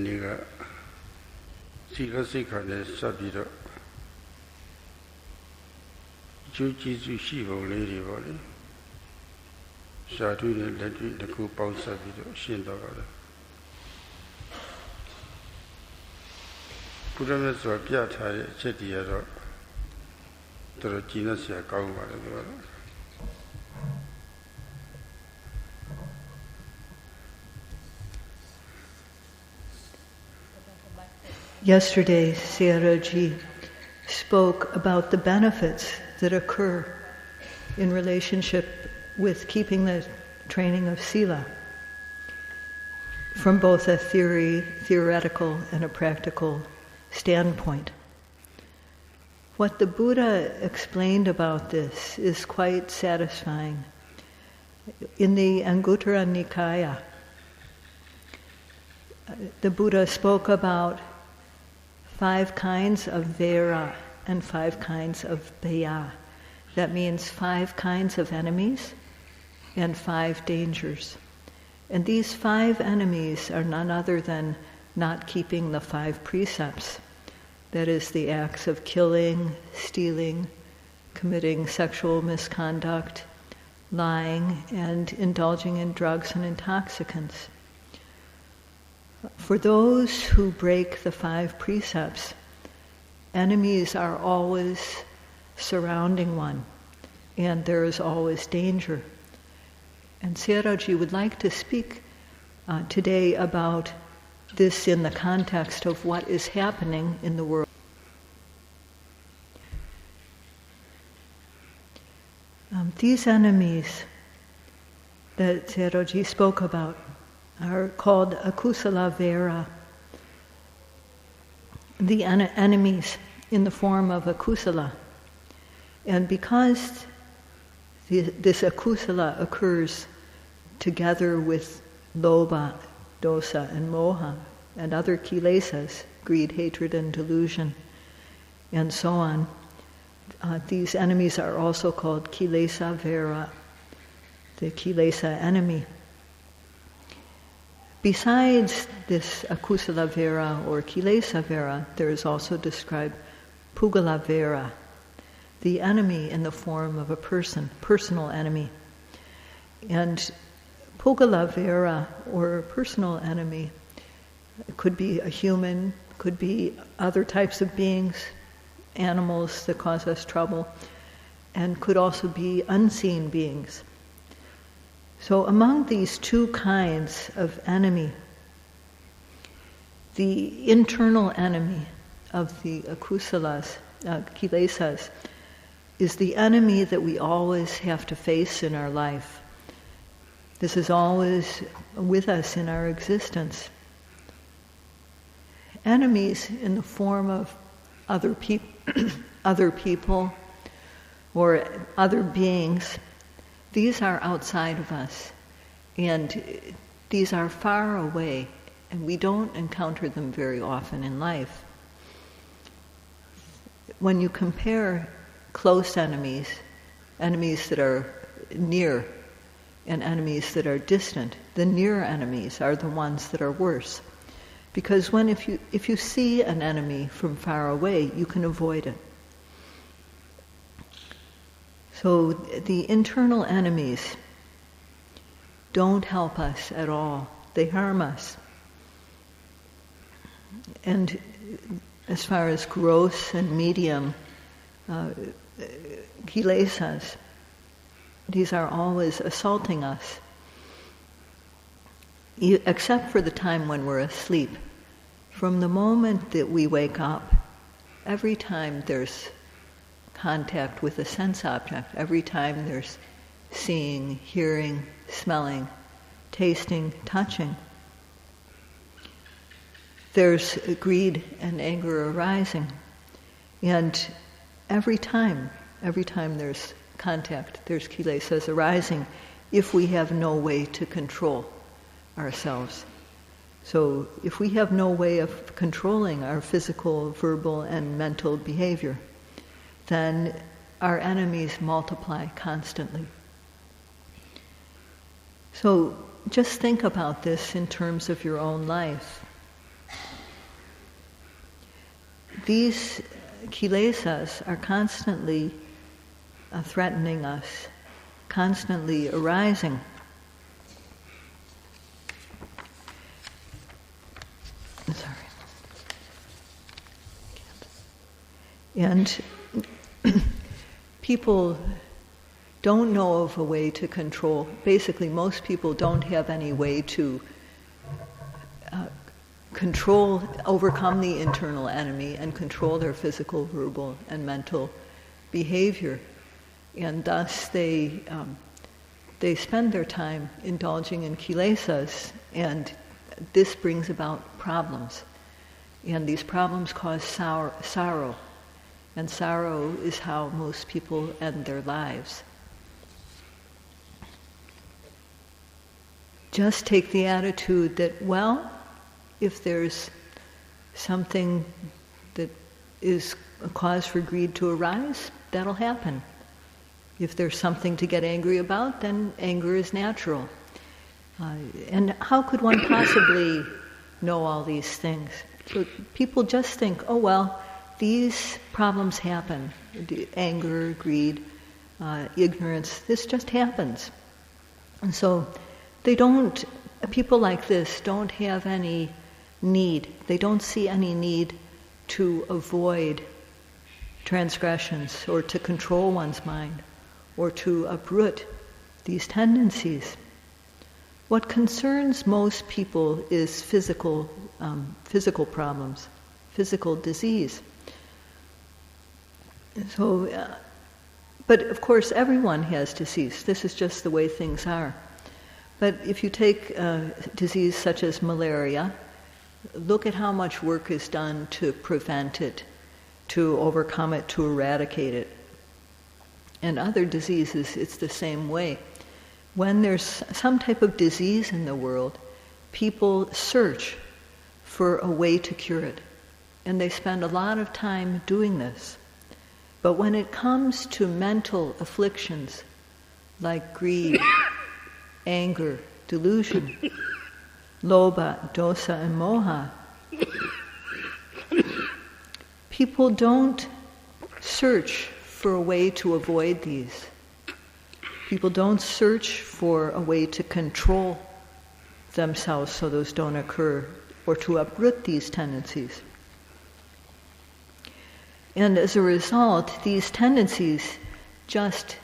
နေ့ကစိတ်စိတ်ခါနဲ့စပ်ပြီးတော့ကျိုးကျေးဇူးရှိပုံလေးတွေပေါ့လေရှားတွေ့တဲ့လက်တွေ့တစ်ခုပေါင်းစပ်ပြီးတော့ရှင်းတော့တာဘုရားမြတ်စွာပြထားတဲ့အချက်တွေကတော့တော်တော်ကြည်နက်စရာကောင်းပါတယ်ပြောတော့Yesterday, Sayadaw-ji spoke about the benefits that occur in relationship with keeping the training of sila from both a theoretical and a practical standpoint. What the Buddha explained about this is quite satisfying. In the Anguttara Nikaya, the Buddha spoke about 5 kinds of vera and 5 kinds of bhaya. That means 5 kinds of enemies and 5 dangers. And these 5 enemies are none other than not keeping the 5 precepts. That is, the acts of killing, stealing, committing sexual misconduct, lying, and indulging in drugs and intoxicants. For those who break the 5 precepts, enemies are always surrounding one, and there is always danger. And Sayadaw-ji would like to speak today about this in the context of what is happening in the world. These enemies that Sayadaw-ji spoke about are called akusala vera, the enemies in the form of akusala. And because this akusala occurs together with lobha, dosa, and moha, and other kilesas, greed, hatred, and delusion, and so on, these enemies are also called kilesa vera, the kilesa enemy. Besides this akusala vera or kilesa vera, there is also described pugala vera, the enemy in the form of a person, personal enemy. And pugala vera, or personal enemy, could be a human, could be other types of beings, animals that cause us trouble, and could also be unseen beings. So among these 2 kinds of enemy, the internal enemy of the akusalas, kilesas, is the enemy that we always have to face in our life. This is always with us in our existence. Enemies in the form of other people or other beings, these are outside of us, and these are far away, and we don't encounter them very often in life. When you compare close enemies, enemies that are near, and enemies that are distant, the near enemies are the ones that are worse. Because if you see an enemy from far away, you can avoid it. So the internal enemies don't help us at all. They harm us. And as far as gross and medium kilesas, these are always assaulting us, except for the time when we're asleep. From the moment that we wake up, every time there's contact with a sense object, every time there's seeing, hearing, smelling, tasting, touching, there's greed and anger arising. And every time there's contact, there's kilesas arising, if we have no way to control ourselves. So if we have no way of controlling our physical, verbal, and mental behavior, then our enemies multiply constantly. So just think about this in terms of your own life. these kilesas are constantly threatening us, constantly arising. Sorry. And people don't know of a way to control. Basically, most people don't have any way to overcome the internal enemy and control their physical, verbal, and mental behavior. And thus they spend their time indulging in kilesas, and this brings about problems. And these problems cause sorrow. And sorrow is how most people end their lives. Just take the attitude that, well, if there's something that is a cause for greed to arise, that'll happen. If there's something to get angry about, then anger is natural. And how could one possibly know all these things? So people just think, oh well, these problems happen. Anger, greed, ignorance, this just happens. And so people like this don't have any need. They don't see any need to avoid transgressions or to control one's mind or to uproot these tendencies. What concerns most people is physical problems, physical disease. So, but of course everyone has disease. This is just the way things are. But if you take a disease such as malaria, look at how much work is done to prevent it, to overcome it, to eradicate it. And other diseases, it's the same way. When there's some type of disease in the world, people search for a way to cure it. And they spend a lot of time doing this. But when it comes to mental afflictions like greed, anger, delusion, lobha, dosa, and moha, people don't search for a way to avoid these. People don't search for a way to control themselves so those don't occur, or to uproot these tendencies. And as a result, these tendencies just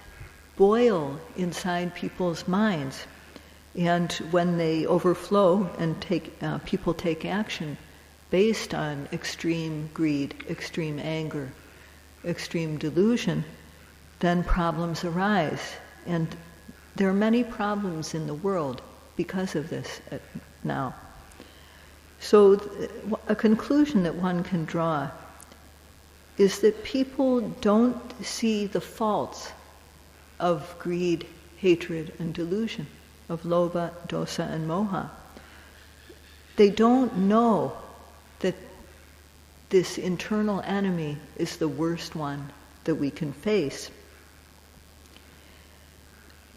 boil inside people's minds. And when they overflow and people take action based on extreme greed, extreme anger, extreme delusion, then problems arise. And there are many problems in the world because of this now. So a conclusion that one can draw is that people don't see the faults of greed, hatred, and delusion, of lobha, dosa, and moha. They don't know that this internal enemy is the worst one that we can face.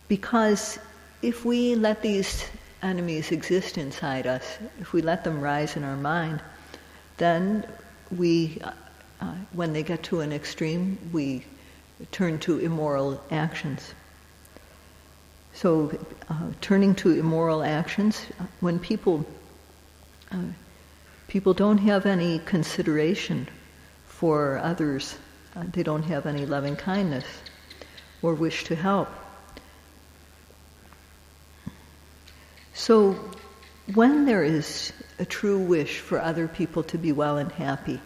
Because if we let these enemies exist inside us, if we let them rise in our mind, then when they get to an extreme, we turn to immoral actions. So, turning to immoral actions, when people don't have any consideration for others, they don't have any loving kindness or wish to help. So, when there is a true wish for other people to be well and happy,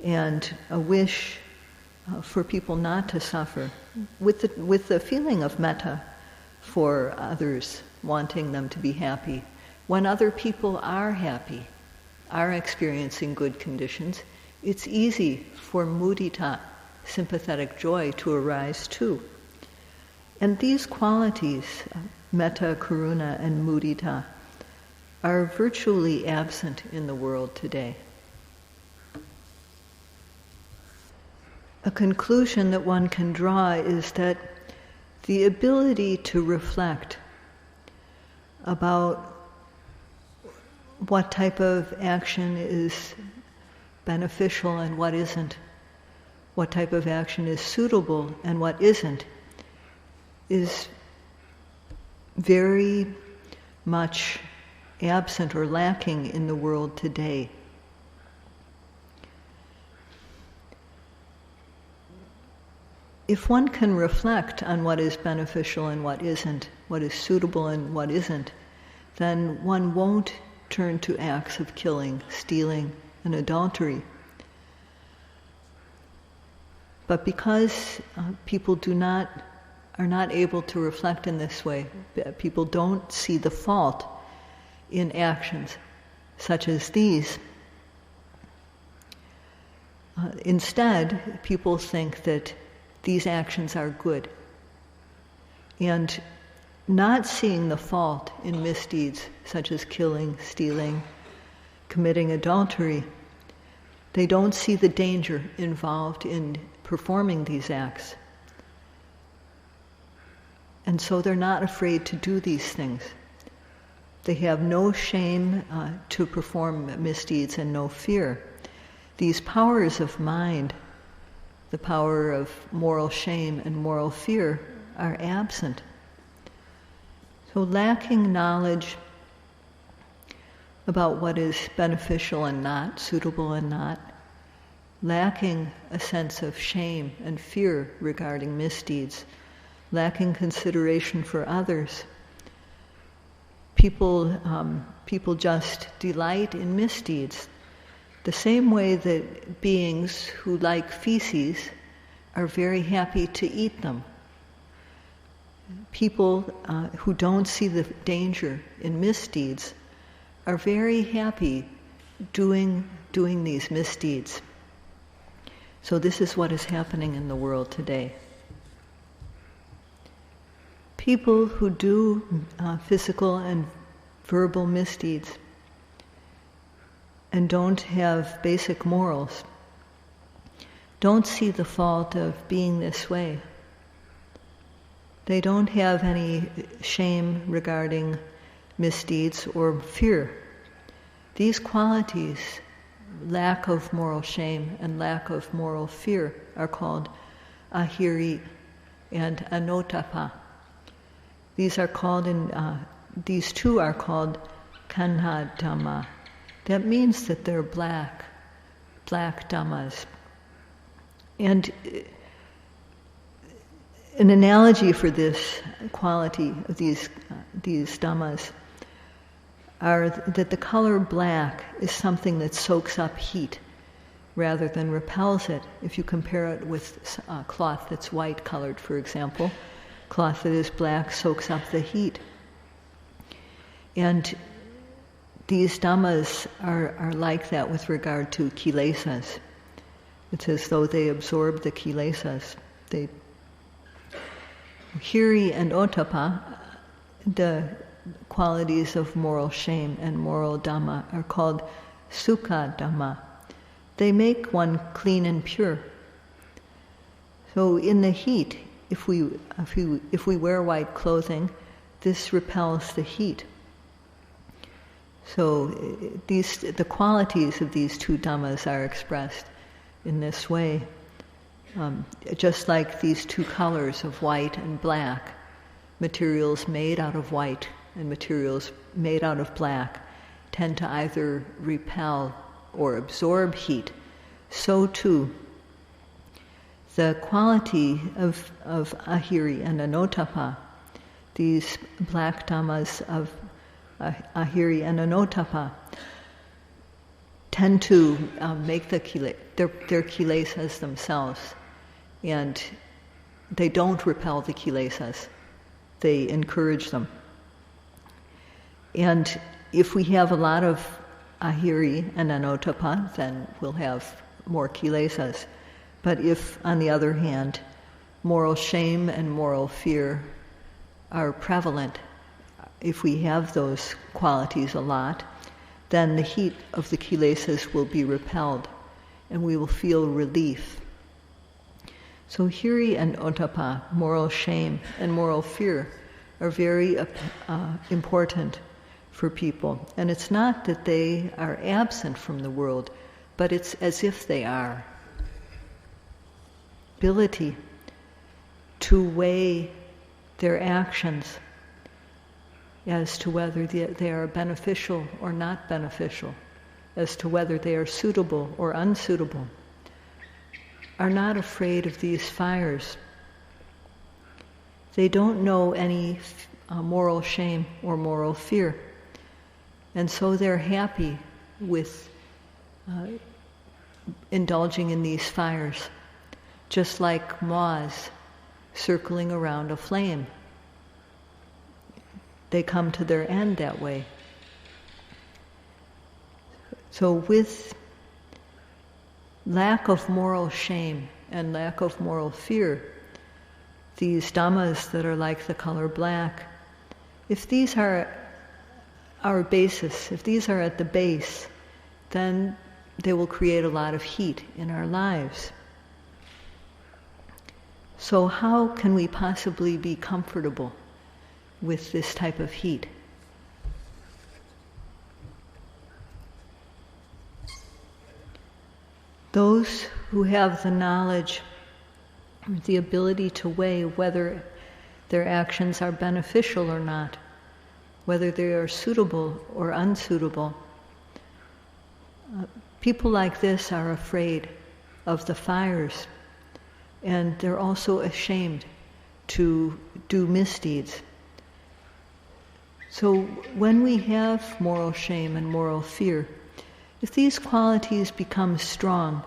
and a wish for people not to suffer, with the feeling of metta for others, wanting them to be happy, when other people are happy, are experiencing good conditions, it's easy for mudita, sympathetic joy, to arise too. And these qualities, metta, karuna, and mudita, are virtually absent in the world today. A conclusion that one can draw is that the ability to reflect about what type of action is beneficial and what isn't, what type of action is suitable and what isn't, is very much absent or lacking in the world today. If one can reflect on what is beneficial and what isn't, what is suitable and what isn't, then one won't turn to acts of killing, stealing, and adultery. But because people are not able to reflect in this way, people don't see the fault in actions such as these. Instead, people think that these actions are good. And not seeing the fault in misdeeds such as killing, stealing, committing adultery, they don't see the danger involved in performing these acts. And so they're not afraid to do these things. They have no shame to perform misdeeds and no fear. These powers of mind, the power of moral shame and moral fear, are absent. So lacking knowledge about what is beneficial and not, suitable and not, lacking a sense of shame and fear regarding misdeeds, lacking consideration for others, people just delight in misdeeds. The same way that beings who like feces are very happy to eat them. People who don't see the danger in misdeeds are very happy doing these misdeeds. So this is what is happening in the world today. People who do physical and verbal misdeeds and don't have basic morals don't see the fault of being this way. They don't have any shame regarding misdeeds or fear. These qualities, lack of moral shame and lack of moral fear, are called HIri and Ottappa. These two are called Kanha Dhamma. That means that they're black dhammas. And an analogy for this quality of these dhammas are that the color black is something that soaks up heat rather than repels it. If you compare it with cloth that's white colored, for example, cloth that is black soaks up the heat. And these dhammas are like that with regard to kilesas. It's as though they absorb the kilesas. HIri and Ottappa, the qualities of moral shame and moral dhamma, are called sukha dhamma. They make one clean and pure. So in the heat, if we wear white clothing, this repels the heat. So the qualities of these two dhammas are expressed in this way. Just like these two colors of white and black, materials made out of white and materials made out of black tend to either repel or absorb heat, so too the quality of HIri and Ottappa, these black dhammas of HIri and Ottappa, tend to make their kilesas themselves, and they don't repel the kilesas, they encourage them. And if we have a lot of HIri and Ottappa, then we'll have more kilesas. But if, on the other hand, moral shame and moral fear are prevalent, if we have those qualities a lot, then the heat of the kilesas will be repelled, and we will feel relief. So HIri and Ottappa, moral shame and moral fear, are very important for people. And it's not that they are absent from the world, but it's as if they are. Ability to weigh their actions as to whether they are beneficial or not beneficial, as to whether they are suitable or unsuitable, are not afraid of these fires. They don't know any moral shame or moral fear, and so they're happy with indulging in these fires, just like moths circling around a flame. They come to their end that way. So with lack of moral shame and lack of moral fear, these dhammas that are like the color black, if these are our basis, if these are at the base, then they will create a lot of heat in our lives. So how can we possibly be comfortable with this type of heat? Those who have the knowledge, the ability to weigh whether their actions are beneficial or not, whether they are suitable or unsuitable, people like this are afraid of the fires, and they're also ashamed to do misdeeds. So when we have moral shame and moral fear, if these qualities become strong,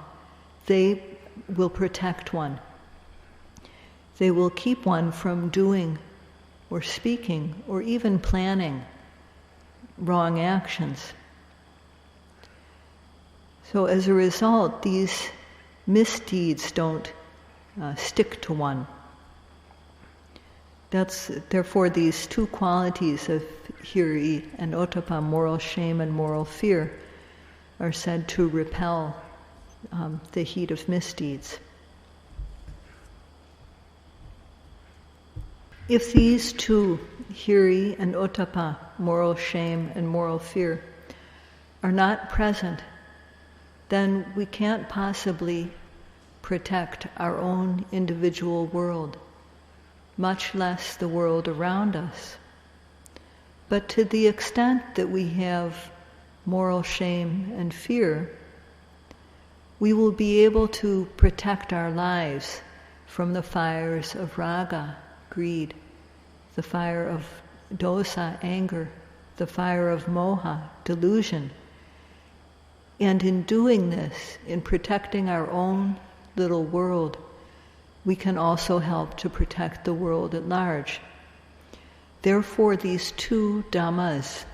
they will protect one. They will keep one from doing or speaking or even planning wrong actions. So as a result, these misdeeds don't stick to one. Therefore, these two qualities of HIri and Ottappa, moral shame and moral fear, are said to repel the heat of misdeeds. If these two, HIri and Ottappa, moral shame and moral fear, are not present, then we can't possibly protect our own individual world, much less the world around us. But to the extent that we have moral shame and fear, we will be able to protect our lives from the fires of raga, greed, the fire of dosa, anger, the fire of moha, delusion. And in doing this, in protecting our own little world, we can also help to protect the world at large. Therefore, these two dhammas,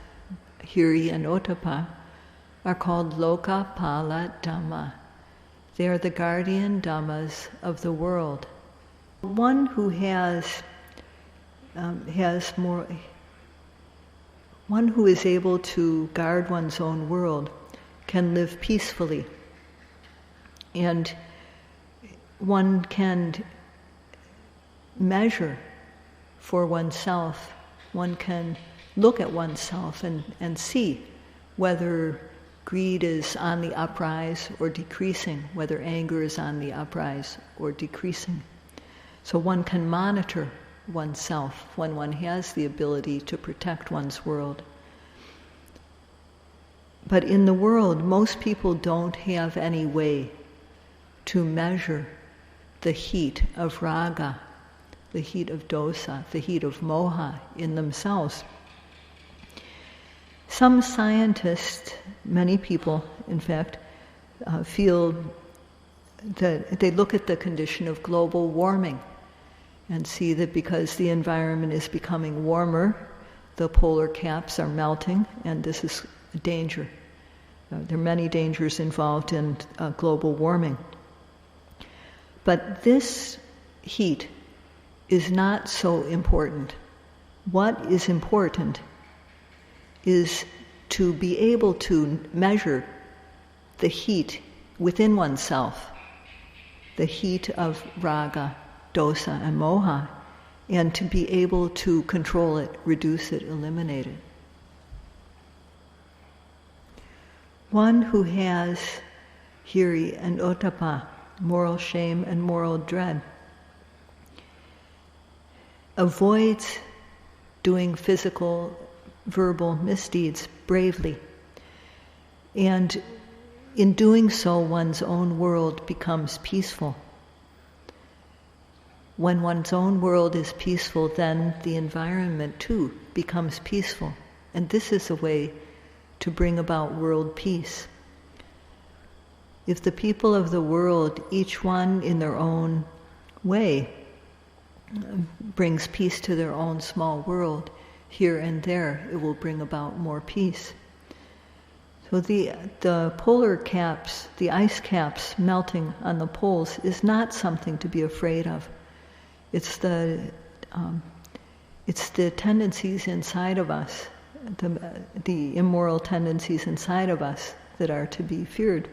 HIri and Ottappa, are called Lokapala Dhamma. They are the guardian dhammas of the world. One who one who is able to guard one's own world can live peacefully, and one can measure for oneself. One can look at oneself and see whether greed is on the uprise or decreasing, whether anger is on the uprise or decreasing. So one can monitor oneself when one has the ability to protect one's world. But in the world, most people don't have any way to measure the heat of raga, the heat of dosa, the heat of moha in themselves. Some scientists, many people in fact, feel that they look at the condition of global warming and see that because the environment is becoming warmer, the polar caps are melting, and this is a danger. There are many dangers involved in global warming. But this heat is not so important. What is important is to be able to measure the heat within oneself, the heat of raga, dosa, and moha, and to be able to control it, reduce it, eliminate it. One who has HIri and Ottappa, moral shame and moral dread. Avoids doing physical, verbal misdeeds bravely. And in doing so, one's own world becomes peaceful. When one's own world is peaceful, then the environment too becomes peaceful. And this is a way to bring about world peace. If the people of the world, each one in their own way, brings peace to their own small world, here and there, it will bring about more peace. So the polar caps, the ice caps melting on the poles is not something to be afraid of. It's the tendencies inside of us, the immoral tendencies inside of us that are to be feared.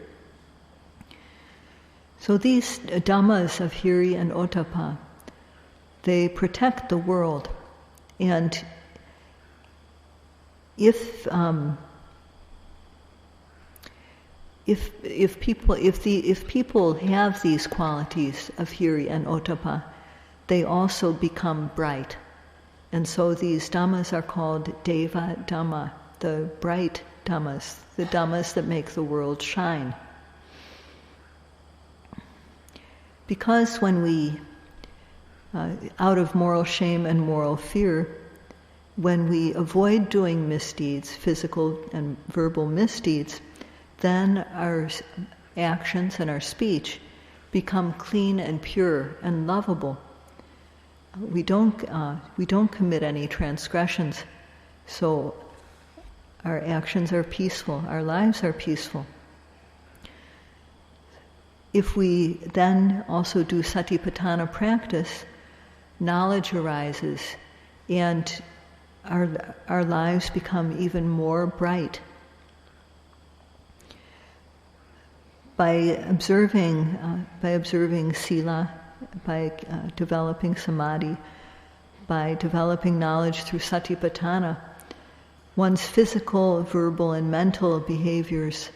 So these dhammas of HIri and Ottappa, they protect the world, and if people have these qualities of HIri and Ottappa, they also become bright. And so these dhammas are called Deva Dhamma, the bright dhammas, the dhammas that make the world shine. Because when we, out of moral shame and moral fear, when we avoid doing misdeeds, physical and verbal misdeeds, then our actions and our speech become clean and pure and lovable. We don't commit any transgressions, so our actions are peaceful, our lives are peaceful. If we then also do satipatthana practice, knowledge arises, and our lives become even more bright. By observing sila, by developing samadhi, by developing knowledge through satipatthana, one's physical, verbal, and mental behaviors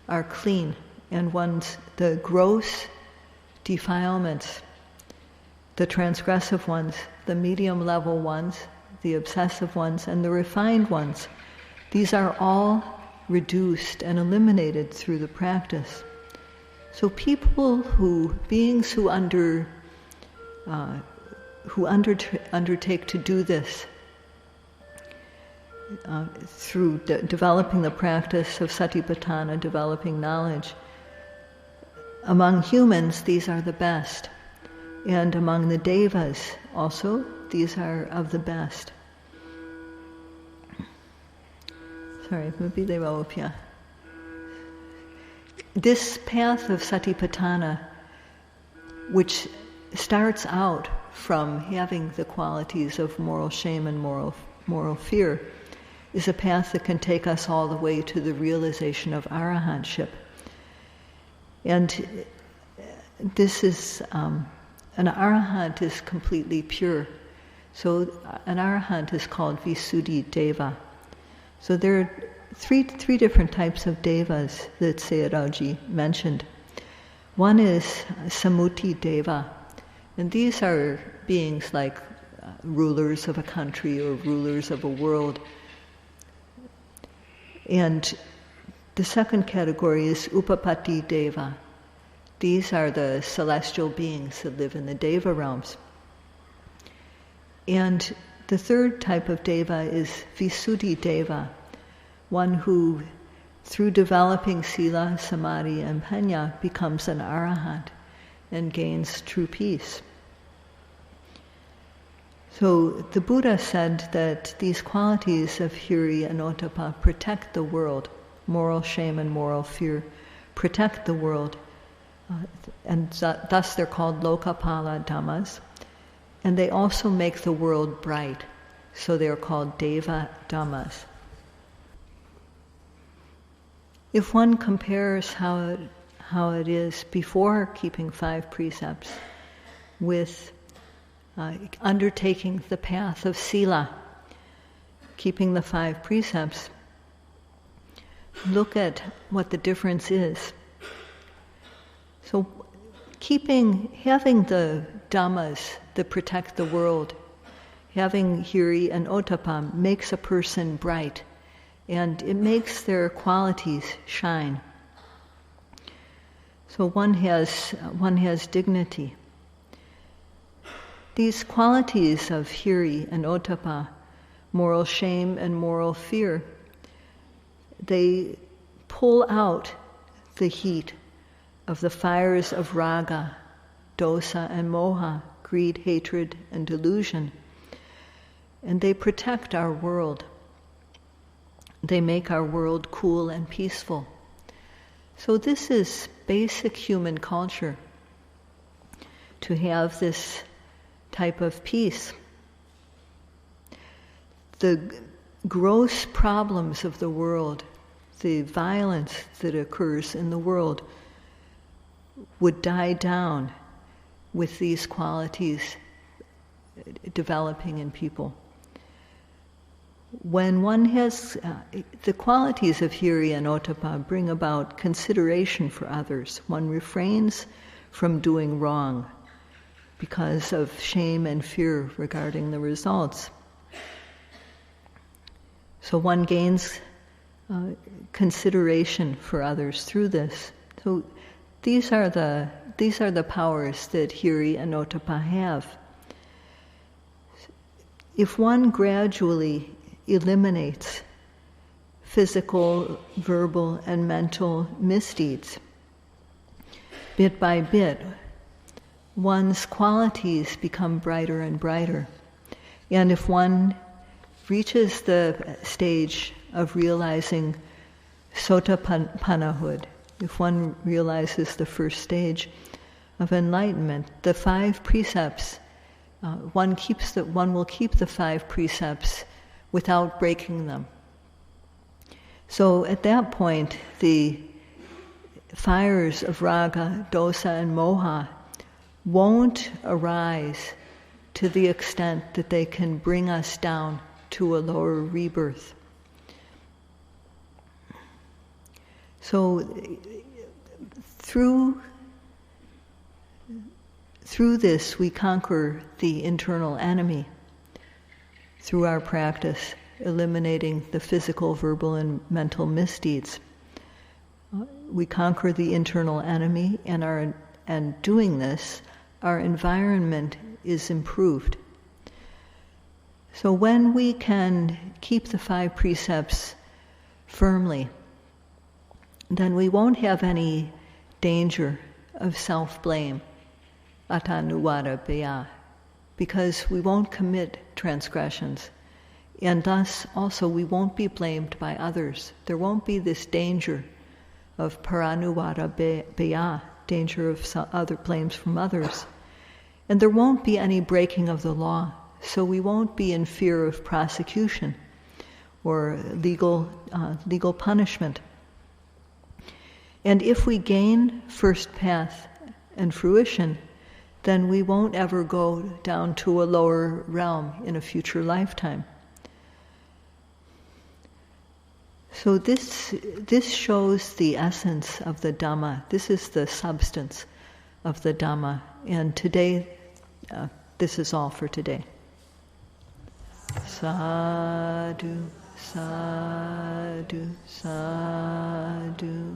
are clean, and the gross defilements, the transgressive ones, the medium level ones, the obsessive ones, and the refined ones, these are all reduced and eliminated through the practice. So beings who undertake to do this through developing the practice of satipatthana, developing knowledge, among humans these are the best, and among the devas also these are of the best. Sorry, maybe they were up here. This path of satipatthana, which starts out from having the qualities of moral shame and moral fear, is a path that can take us all the way to the realization of arahantship. And this is, an arahant is completely pure. So an arahant is called Visuddhi Deva. So there are three different types of devas that Sayadaw mentioned. One is Sammuti Deva, and these are beings like rulers of a country or rulers of a world. And the second category is Upapati Deva. These are the celestial beings that live in the Deva realms. And the third type of Deva is Visuddhi Deva, one who, through developing sila, samadhi, and panya, becomes an arahant and gains true peace. So the Buddha said that these qualities of HIri and Ottappa protect the world, moral shame and moral fear, protect the world, and thus they're called Lokapala Dhammas, and they also make the world bright, so they're called Deva Dhammas. If one compares how it is before keeping 5 precepts with undertaking the path of sila, keeping the 5 precepts, look at what the difference is. So having the Dhammas that protect the world, having HIri and Ottappa makes a person bright, and it makes their qualities shine. So one has dignity. These qualities of HIri and Ottappa, moral shame and moral fear, they pull out the heat of the fires of raga, dosa and moha, greed, hatred, and delusion. And they protect our world. They make our world cool and peaceful. So this is basic human culture, to have this type of peace. The gross problems of the world, the violence that occurs in the world, would die down with these qualities developing in people. When one has the qualities of HIri and Ottappa bring about consideration for others. One refrains from doing wrong because of shame and fear regarding the results. So one gains consideration for others through this. So these are the powers that HIri and Ottappa have. If one gradually eliminates physical, verbal, and mental misdeeds, bit by bit, one's qualities become brighter and brighter. And if one reaches the stage of realizing Sotapannahood, if one realizes the first stage of enlightenment, the 5 precepts, one will keep the 5 precepts without breaking them. So at that point, the fires of raga, dosa, and moha won't arise to the extent that they can bring us down to a lower rebirth. So through this we conquer the internal enemy, through our practice, eliminating the physical, verbal, and mental misdeeds. We conquer the internal enemy, and doing this, our environment is improved. So when we can keep the 5 precepts firmly, then we won't have any danger of self-blame, atanuvada, because we won't commit transgressions. And thus also we won't be blamed by others. There won't be this danger of paranuvada, danger of other blames from others. And there won't be any breaking of the law, so we won't be in fear of prosecution or legal punishment. And if we gain first path and fruition, then we won't ever go down to a lower realm in a future lifetime. So this shows the essence of the Dhamma. This is the substance of the Dhamma. And today, this is all for today. Sadhu, sadhu, sadhu.